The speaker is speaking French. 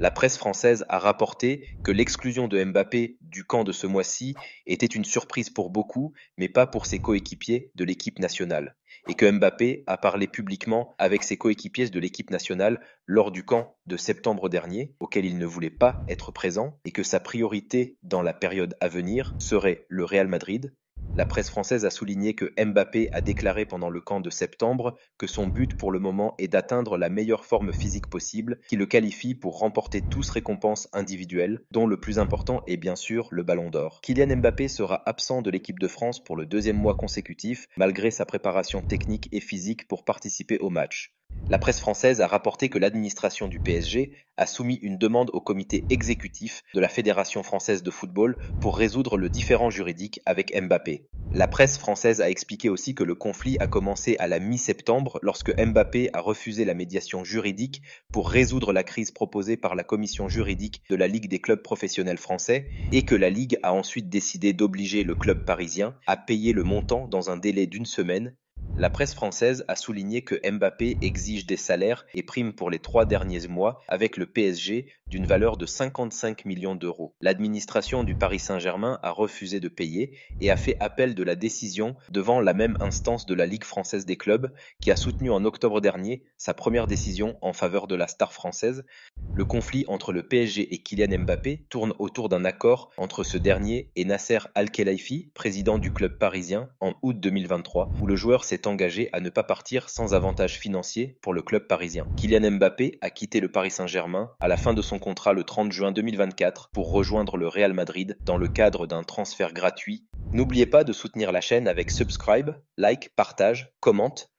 La presse française a rapporté que l'exclusion de Mbappé du camp de ce mois-ci était une surprise pour beaucoup, mais pas pour ses coéquipiers de l'équipe nationale, et que Mbappé a parlé publiquement avec ses coéquipiers de l'équipe nationale lors du camp de septembre dernier, auquel il ne voulait pas être présent, et que sa priorité dans la période à venir serait le Real Madrid. La presse française a souligné que Mbappé a déclaré pendant le camp de septembre que son but pour le moment est d'atteindre la meilleure forme physique possible, qui le qualifie pour remporter tous récompenses individuelles, dont le plus important est bien sûr le Ballon d'Or. Kylian Mbappé sera absent de l'équipe de France pour le deuxième mois consécutif, malgré sa préparation technique et physique pour participer au match. La presse française a rapporté que l'administration du PSG a soumis une demande au comité exécutif de la Fédération française de football pour résoudre le différend juridique avec Mbappé. La presse française a expliqué aussi que le conflit a commencé à la mi-septembre lorsque Mbappé a refusé la médiation juridique pour résoudre la crise proposée par la commission juridique de la Ligue des clubs professionnels français et que la Ligue a ensuite décidé d'obliger le club parisien à payer le montant dans un délai d'une semaine. La presse française a souligné que Mbappé exige des salaires et primes pour les 3 derniers mois avec le PSG d'une valeur de 55 millions d'euros. L'administration du Paris Saint-Germain a refusé de payer et a fait appel de la décision devant la même instance de la Ligue française des clubs qui a soutenu en octobre dernier sa première décision en faveur de la star française. Le conflit entre le PSG et Kylian Mbappé tourne autour d'un accord entre ce dernier et Nasser Al-Khelaifi, président du club parisien, en août 2023, où le joueur s'est engagé à ne pas partir sans avantage financier pour le club parisien. Kylian Mbappé a quitté le Paris Saint-Germain à la fin de son contrat le 30 juin 2024 pour rejoindre le Real Madrid dans le cadre d'un transfert gratuit. N'oubliez pas de soutenir la chaîne avec subscribe, like, partage, commente